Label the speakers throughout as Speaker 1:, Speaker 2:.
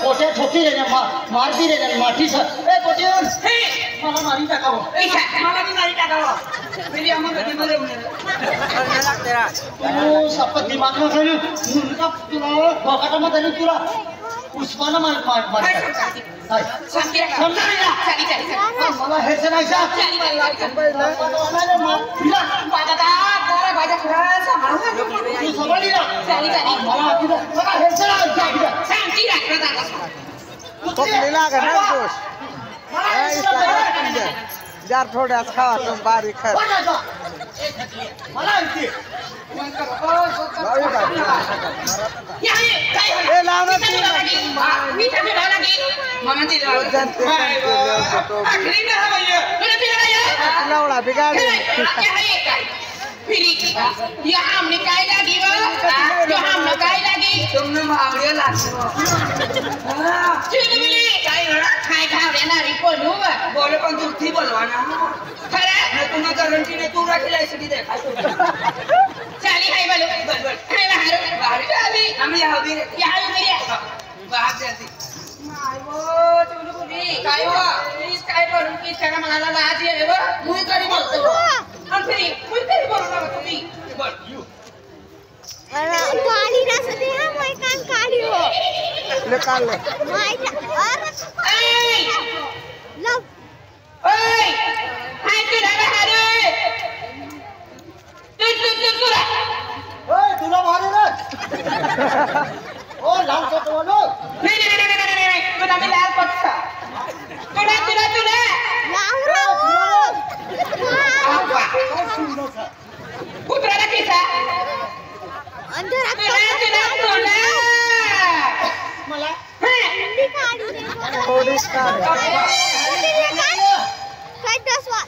Speaker 1: पोटे ठोकी रे मारती रे माठी से ए पोटे मला मारी टाकावं मला भी मारी टाकावं मेरी अम्मा कधी मध्ये तू सपत दिमाग में खरी मुनका तुला भोकाटामध्ये तुला उस्माना मार मला हे से नाही
Speaker 2: जार थोड्या खावा तुम बारीक खा लवड़ा बिगाड़
Speaker 3: ये हमने काय लगी वो जो हमने काय लगी तुमने भावड़िया लागी वो चुनी मिली काय खाए खावड़े ना रिपोर्ट हुआ बोले कौन झूठी बोलवाना खरे मैं तुम्हें गारंटी ने तू रखी लाई सकी देखा चली हाय बोलो बोल मैं बाहर चली हम यहाँ भी बाहर जल्दी माय वो चुनी बोली काय हुआ इस काय बोलूं किस का मंगाला लाज ये वो मुझे करी बोलते हो हम फिर मुझे करी बोलना तुम्ही बोल यू
Speaker 4: काली ना सदी है मैं कान काली हो
Speaker 2: ले काल ले
Speaker 4: ए लव
Speaker 3: ओए हाय तू दादा हारे तू
Speaker 1: ओए तुला मारू ना ओ लाल चट वालो
Speaker 3: नहीं तू ना लाल पट्टा तू
Speaker 4: लावरा
Speaker 3: कुत्रा किसा
Speaker 4: अंदर
Speaker 1: मला
Speaker 4: हिंदी काढू दे
Speaker 2: थोड़ी स्टार
Speaker 4: काय दसवा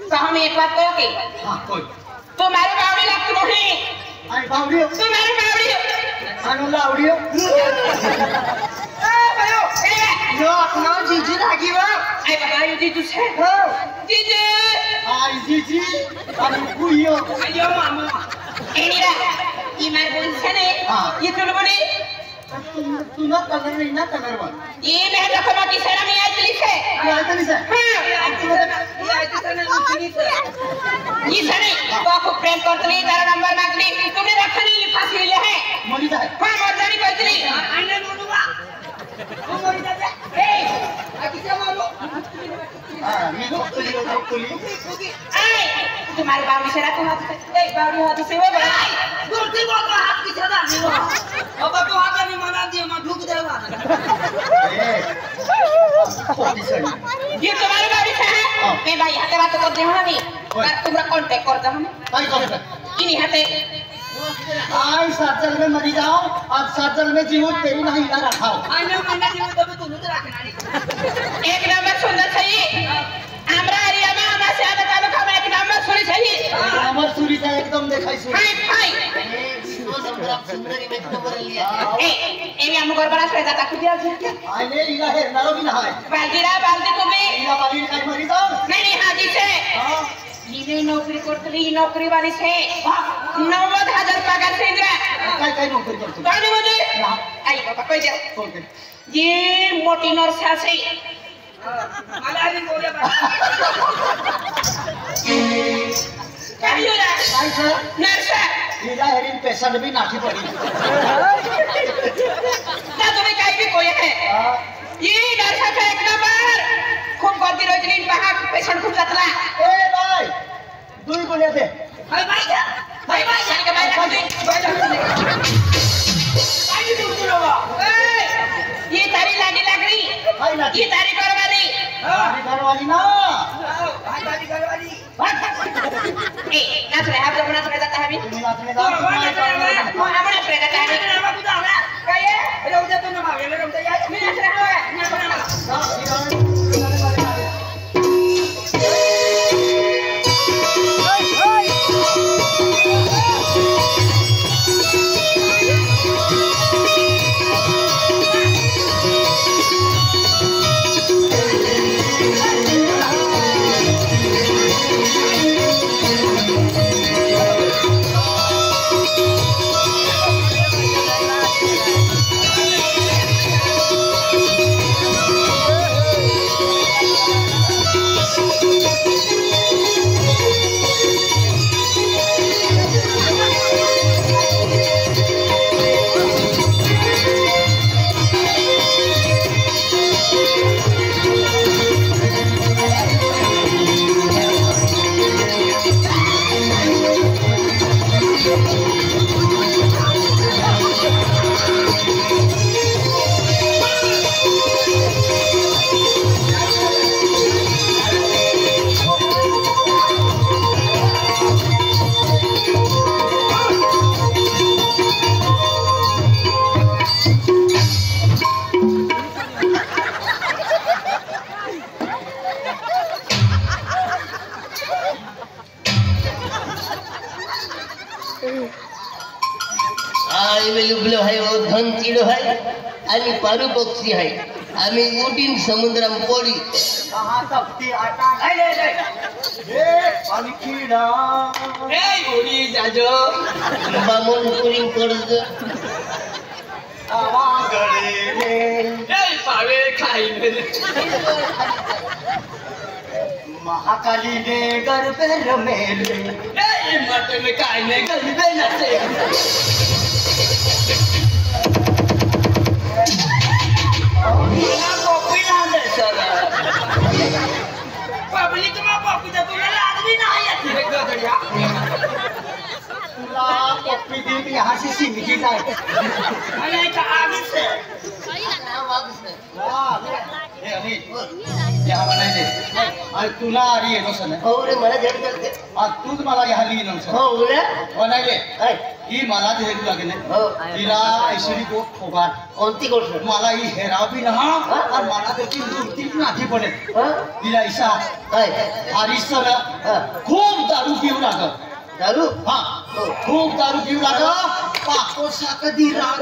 Speaker 3: तो हम एक बात कहोगे
Speaker 1: हां कोई
Speaker 3: तुम्हारी बावड़ी लगती नहीं
Speaker 1: आई बावड़ी
Speaker 3: तुम्हारी बावड़ी
Speaker 1: आनो लावड़ी
Speaker 3: भयो
Speaker 1: यो अपना जीजी लागी वो
Speaker 3: आई बाबा ये जीजू से जीजू
Speaker 1: आई जीजी अरे कुयो
Speaker 3: अयो मामा एनीरा ये मार बोल से नहीं ये तुम बोली
Speaker 1: तू ना कलर वन
Speaker 3: ये मैं रखमा की सेना में आई पुलिस है
Speaker 1: ये आई तनी से
Speaker 3: ये आई तो सेना लुचनी से ये सने तो आपको प्रेम करतली तारा नंबर मांगली तुमने रखा नहीं फांसी ले है
Speaker 1: मरी जाए
Speaker 3: हां मर्दानी करतली आने मोनुवा ओ मरी जाए ए आकी से मारो
Speaker 1: हां मी पुली
Speaker 3: ए तुम्हारे बावड़ी से रखो हाथ से ए बावड़ी हाथ से वो बड़ा गुरती बोल हाथ की सदा नहीं वो अब तो हाथ नहीं मना दिए मैं ढूक देगा ये तुम्हारी बावड़ी से है मैं भाई हाथे बात करते हो नहीं पर तुम्हारा कांटेक्ट करता हूं
Speaker 1: भाई कौन है
Speaker 3: इन्हीं हाथे
Speaker 1: आई साचल में मरी जाओ आज साचल में जीव तेरी नहीं ला रखाओ
Speaker 3: आने महीना जीव तो तुम तो रखना नहीं एक नंबर सुंदर सही हमरा एरिया में हमरा से आधा तालुका में एक नंबर सुरी सही
Speaker 1: हमर सूरी का एकदम देखाई सुरी
Speaker 3: हाय हाय
Speaker 1: सुंदरी में तो कर लिया
Speaker 3: ए एरिया में गड़बड़ा से जाता खुदिया से
Speaker 1: आई ने इला है नारो भी ना है
Speaker 3: बाल्दी तुम्हें
Speaker 1: इला वाली खाई मरी जाओ
Speaker 3: नहीं हाजी से
Speaker 1: हां
Speaker 3: लीने नौकरी करतली नौकरी वाली से 90,000 पगार से इंद्रा
Speaker 1: काय नौकरी करतो
Speaker 3: गाड़ी मुझे आई बाबा कोई जाओ ये मोटी नर्सा से मला भी बोले काय होला
Speaker 1: काय सर
Speaker 3: नर्सा
Speaker 1: इला हेरिन पेशेंट भी नाठी पड़ी
Speaker 3: ना तुम्हें काय भी कोई है ये नर्सा का एक नंबर खूब गर्दी रोजनी पहाड़ पेशेंट खूब जातला
Speaker 1: ए भाई दुई बोले दे
Speaker 3: भाई जाने के भाई ये तारी लागी लग रही ये तारी घरवाली
Speaker 1: घरवाली ना
Speaker 3: ए नाच रहे आप लोग नाच रहे जाता है अभी
Speaker 1: नाचने
Speaker 3: हम नाच रहे जाता है क्या ये रोजा तो ना भागे रोजा यार मैं नाच रहा हूं
Speaker 5: लुबलो आहे वो धन चिडो आहे आणि पारू पक्षी आहे आम्ही उठीन समुद्राम पोळी
Speaker 1: कहाँ तपती आटा पानी कीड़ा
Speaker 3: उडी जाजो
Speaker 5: बामण पुरी कर्ज
Speaker 1: गड़े में
Speaker 3: पावे खाई
Speaker 1: महाकाली ने गरबे रमेले
Speaker 3: मटन काय नाही गरबे नसे कॉपी ना दे सर पब्लिक में कॉपी दे तुला लाज भी नाही येते गदड्या
Speaker 1: तुला पप्पी दी यहाँ से सिमजी जाए
Speaker 3: आणि का आगे से
Speaker 1: ये अनिल यहाँ बनाई दे आज तुला आरी है नोसन
Speaker 5: हो रे मला झड करते
Speaker 1: आज तूच मला यहाँ ली नोसन
Speaker 5: हो रे
Speaker 1: बनाई दे
Speaker 5: काय
Speaker 1: ही मला देख लागले
Speaker 5: हो
Speaker 1: तिला ऐश्वरी को फोगाट
Speaker 5: कोणती गोष्ट
Speaker 1: मला ही हेराव भी ना और मला त्याची मूर्ती भी नाठी पडे
Speaker 5: हा
Speaker 1: तिला ऐसा
Speaker 5: काय
Speaker 1: हरीश्वर
Speaker 5: हा
Speaker 1: खूप दारू पिऊ लागत
Speaker 5: दारू
Speaker 1: हा खूप दारू पिऊ लागत पाको साकदी रात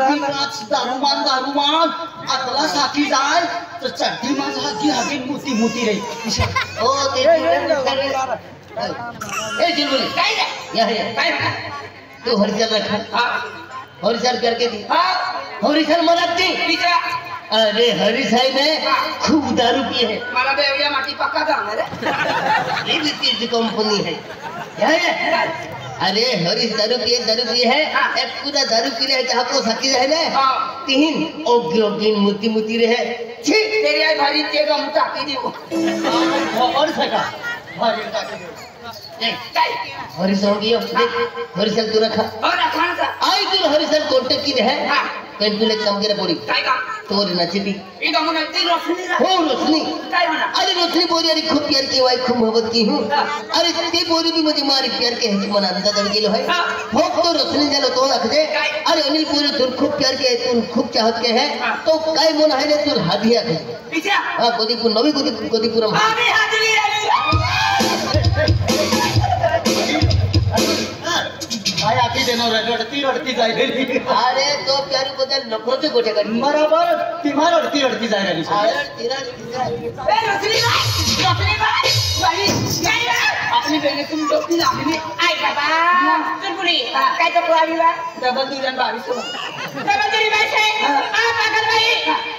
Speaker 1: दारूमान अकला साथी जाय तर चड्डी माझा हाती हाती मोती मोती रे
Speaker 5: हो ते ए जिलबुली
Speaker 3: काय
Speaker 5: या
Speaker 3: काय
Speaker 5: तू हरिचल रखा
Speaker 3: हा
Speaker 5: हरिचल करके दी
Speaker 3: हा
Speaker 5: हरिचल मला दी
Speaker 3: बिचा
Speaker 5: अरे हरी साहब ने खूब दारू पी है
Speaker 3: मला देवया माटी पक्का जाणार रे
Speaker 5: ये भी तीसरी कंपनी है क्या है अरे हरीश दारू पिए है एक पूरा दारू पी रहे है आपको सकी रहे ने
Speaker 3: हां
Speaker 5: तीन ओगी ओगी मुती मुती रहे छी
Speaker 3: तेरी आई भारी तेगा मुटा की दी
Speaker 1: और सका भारी टाकी दे
Speaker 3: काय
Speaker 5: हरीश हो गयो देख हरीश तू रखा
Speaker 3: और खान का
Speaker 5: आई तू हरीश कांटेक्ट की है
Speaker 3: हां
Speaker 5: कहीं तू ले काम करे पड़ी
Speaker 3: काय का
Speaker 5: तोर नचती
Speaker 3: ई तो मन ती रोशनी रा
Speaker 5: हो रोशनी
Speaker 3: काय होना
Speaker 5: अरे रोशनी बोली अरे खूब प्यार की वाई खूब मोहब्बत की हूँ अरे ते बोली भी मुझे मारी प्यार के है मन अंदर दब गेलो है हो तो रोशनी जालो तो रख दे अरे अनिल बोली तू खूब प्यार के तू खूब चाहत के है तो काय मन है ने तू हादिया के
Speaker 3: पीछे
Speaker 5: हां गोदीपुर नवी गोदीपुर में
Speaker 3: अभी हाजरी
Speaker 1: काय आखी देनो रडती जाय रे
Speaker 5: अरे तो प्यार बदल नको ते गोटे कर
Speaker 1: बराबर तिमार रडती जाय रे
Speaker 5: अरे तेरा
Speaker 3: ए रोशनी भाई वाली काय रे अपनी बहन तुम टोपी लावली आई बाबा चुरपुरी काय तो कोआवी बा डबल दुरन 22 डबल तेरी भाई से आ पागल भाई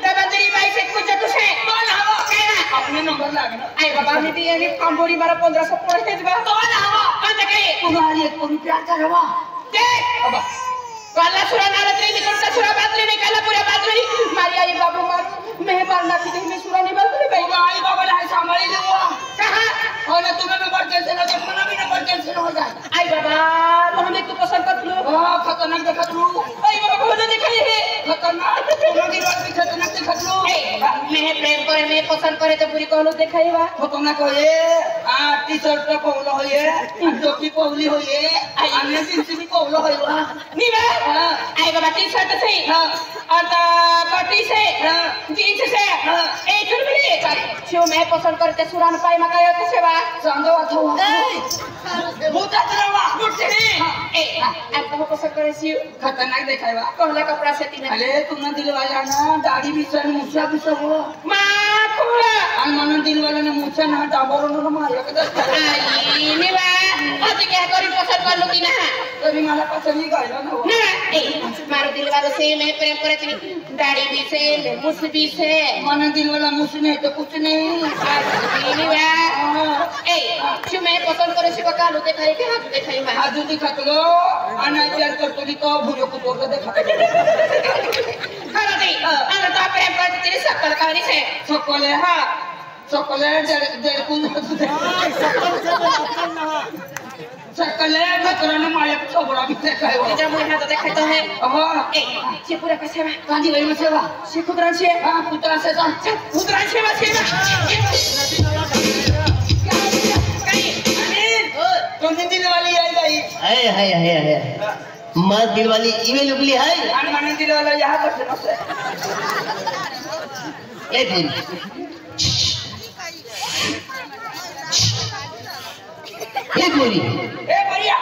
Speaker 3: डबल तेरी भाई से कुछ है बोल हवो काय रे अपने नंबर लागना आई बाबा मी ती आणि कंबोडी मारा 1500 पडते बा बोल हवो आता काय तुम्हारी एक रुपया करवा देख बाबा काला सुरा नारत्री निकट का सुरा बातली निकाला पूरा बातली मारी आई बाबू मारू मेहमान ना की में सुरा नहीं बातली भाई आई बाबा ला संभाली लो कहां और तुम्हें नंबर कैंसिल हो जाए मना भी नंबर कैंसिल हो जाए आई बाबा तो हमें तो पसंद कर लो हां खतरनाक देखत लो आई बाबा को तो दिखाई है खतरनाक तुम की बात भी खतरनाक देखत लो मैं प्रेम करे मैं पसंद करे तो पूरी कहलो दिखाई बा खतरनाक हो ये आ टी-शर्ट पे पौलो हो ये टोपी पौली हो ये अन्य जींस भी पौलो हो ये नी बा आई बाबा टी-शर्ट से हां और पट्टी से जींस से ए चुनबली छो मैं पसंद करते सुरान पाई मा काय होते सेवा सांगो अथवा ए मुता तरवा मुटनी ए आप को पसंद करे सी खतरनाक देखायवा कहला कपड़ा से तीन अरे तुमने दिल वाला ना दाढ़ी भी सन मुछा भी सब मां कुला अन मन दिल वाला ने मुछा ना डाबरो न मारिया के आई नी बा अति क्या करी पसंद कर लो की ना कभी मला पसंद नहीं गइलो ना ए मारो दिल वाला से मैं प्रेम करे थी दाढ़ी भी से मुछ भी से मन दिल वाला मुछ नहीं तो कुछ नहीं नी बा ए जो मैं पसंद करे सी का लो देखाई के हाथ देखाई मैं हाथ दिखत लो अना प्यार करतो नी तो भूरो को तोड़ दे खा खाना दे अना तो प्रेम करते तेरी सकल कहानी से सकल है हां सकल है डेढ़ कुल सकल है खतरन माया छोबड़ा भी देखाई वो जब मुझे हाथ देखाई तो है हां ए से पूरा का सेवा कांदी वही में सेवा से खुदरान से हां खुदरान से खुदरान सेवा कौन दिल वाली आई गई
Speaker 5: है मां दिल वाली ईमेल उगली है
Speaker 3: आणि मन दिल वाला यहां पर नसे
Speaker 5: ए पूरी ए पूरी
Speaker 3: ए बढ़िया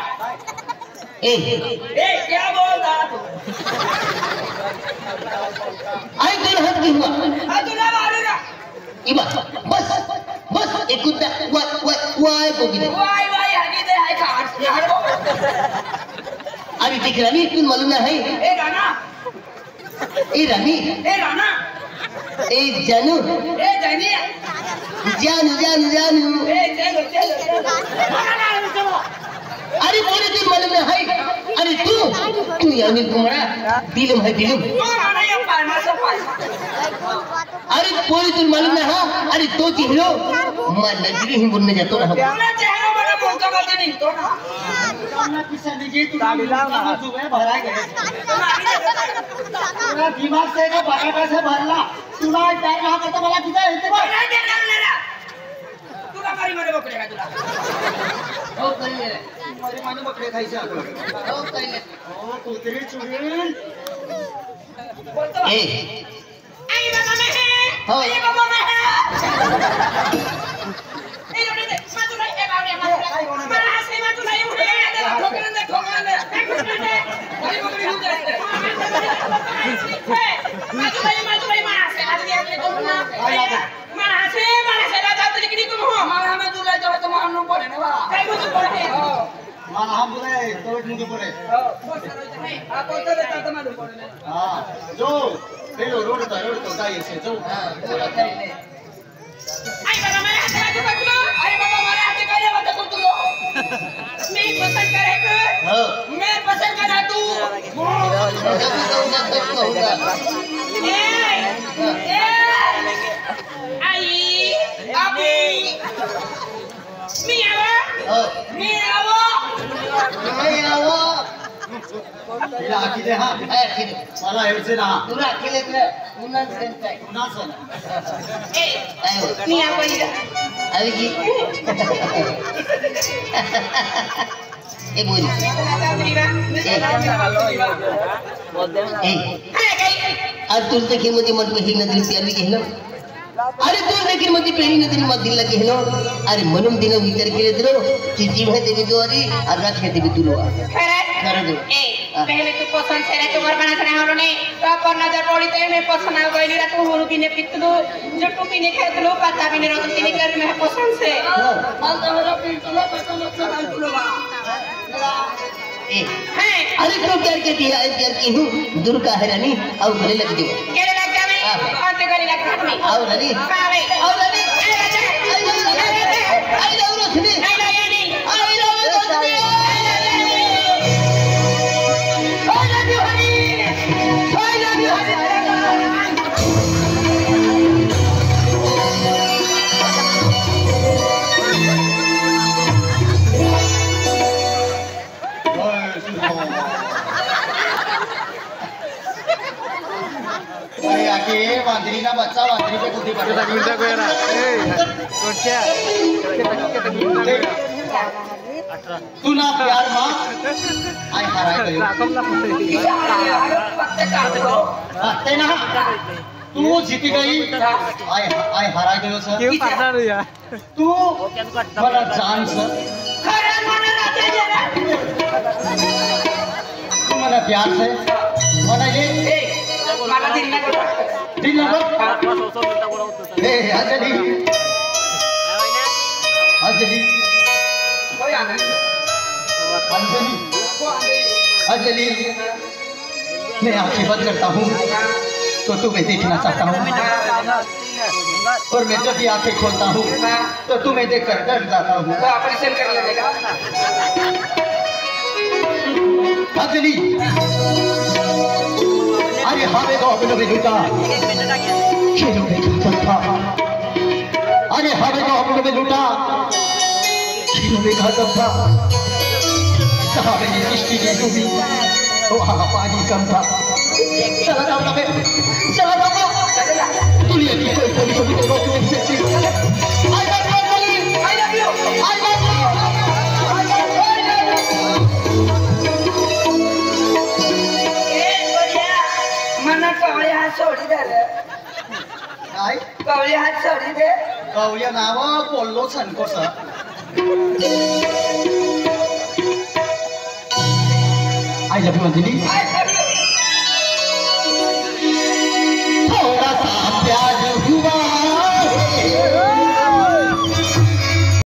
Speaker 5: ए
Speaker 3: क्या बोल रहा तू
Speaker 5: आई तुला हात घेऊन
Speaker 3: तुला मारेगा
Speaker 5: इबा बस बस एक कुत्ता वाय बोगिले
Speaker 3: वाय आगे दे है खाट
Speaker 5: अरे देख रानी तुम मालूम ना है
Speaker 3: ए राणा
Speaker 5: ए रानी
Speaker 3: ए राणा
Speaker 5: ए जानू
Speaker 3: ए जानी
Speaker 5: जानू जानू जानू
Speaker 3: ए चलो चलो
Speaker 5: अरे बोले तुम मालूम ना है अरे तू यानी तुम्हारा दिलम है दिलम
Speaker 3: राणा ये पाना से पाना
Speaker 5: अरे बोले तुम मालूम ना हाँ अरे तो चिल्लो मैं नजरी ही बोलने जाता ना
Speaker 3: तुमने चेहरा बड़ा बोलता बोलते नहीं तो ना
Speaker 1: सामना किसा लीजिए तू सुबह भरा गए तुला दिमाग से का बटाटा से भरला तुला काय ना करता मला किती येते बघ
Speaker 3: तुला करी मध्ये बकरे का तुला
Speaker 1: हो कळले माझे माझे बकरे खायचे आपण हो कळले हो कुत्री चुरील
Speaker 3: बोलतो
Speaker 5: ए
Speaker 3: आई बाबा मैं है
Speaker 5: हो
Speaker 3: आई बाबा मैं है ए लोटे दे मातू नाही ए बावडे मला हसे मातू नाही उडे दे ठोकरन दे बड़ी बकरी हो जाते मातू नाही मला हसे आज दे तो ना मला हसे दादा तुझे किती तुम हो मला मैं तुला जेव्हा तुम हम पडे ना काय बोलतो पडे हो
Speaker 1: मला हम बोले तोड मुझे पड़े
Speaker 3: हो आप बोलतो देता तर मला पडे
Speaker 1: हां जो हेलो रोड तो काय येसे जो
Speaker 3: आई बाबा मेरे हाथ में पकड़ो आई बाबा मेरे हाथ का ये बात कर तू मैं पसंद करे
Speaker 5: हो
Speaker 3: मैं पसंद करा तू ए आई अभी मियावा
Speaker 5: मैं आओ
Speaker 1: तिला आखिले हा मला हेवचे ना
Speaker 5: तुला अकेले तुला पुन्हा काय
Speaker 1: पुन्हा सण
Speaker 3: ए मियावा
Speaker 5: अरे की ए बोल ए आज तुझ देखील मध्ये मत बहीण नदी प्यारी घेणं अरे तू देखील मध्ये प्रेमी नदी मत दिला घेणं अरे म्हणून दिनं विचार केले दिलो की जीव है देवी द्वारी और राख है देवी तुलो खरं दो
Speaker 3: ए पहले तू पसंद से तू मर बना सना होने तो पर नजर पड़ी तो मैं पसंद आ गई रा तू होनु बिने पितलू जट्टू बिने खेतलू पता बिने रोज बिने कर मैं पसंद से माल तो मेरा पितलू पसंद से माल तुलो
Speaker 5: ए अरे तो प्यार के दिया प्यार की हूँ दूर का है रानी और गले लग दो
Speaker 3: केले लग जावे आते गली लग जावे
Speaker 5: और रानी
Speaker 3: कावे
Speaker 5: और रानी आई लव रोशनी
Speaker 3: आई ला यानी
Speaker 5: I love Roshni
Speaker 3: I love you Honey I love you Honey
Speaker 1: अरे आके वांदरी ना बच्चा वांदरी पे कुदी पड़े
Speaker 2: minta gue nak. Kerja.
Speaker 1: तू ना प्यार मां आई हराय गयो
Speaker 2: Rakom lah putih.
Speaker 1: ते ना तू जीती गई आई आई हराय गयो सर
Speaker 2: Kau partner ya.
Speaker 1: तू मला जान सर
Speaker 3: खरा मन राजा जरा
Speaker 1: तू मला प्यार से मला ये
Speaker 3: मला दिन ना
Speaker 1: दिन लगा ए अंजलि अंजलि
Speaker 3: कोई आना
Speaker 1: अंजलि
Speaker 3: को आने
Speaker 1: अंजलि मैं आंखें बंद करता हूँ तो तुम्हें देखना चाहता हूँ और मैं जब भी आंखें खोलता हूँ तो तुम्हें देखकर डर जाता हूँ
Speaker 3: तो ऑपरेशन कर लेगा
Speaker 1: अंजलि अरे हमें तो अपने भी लूटा खेलों में खाता था अरे हमें तो अपने भी लूटा खेलों में खाता था कहाँ मेरी किश्ती की डूबी वहाँ पानी कम था चला जाओ ना चला जाओ दुनिया की कोई कभी कभी तो रोक नहीं सकती I love you I love you I love you
Speaker 3: मना कवळे हात सोडी दे
Speaker 1: काय
Speaker 3: कवळे हात सोडी दे
Speaker 1: कवळ्या नाव बोललो छनकोस आई लव यू अंजलि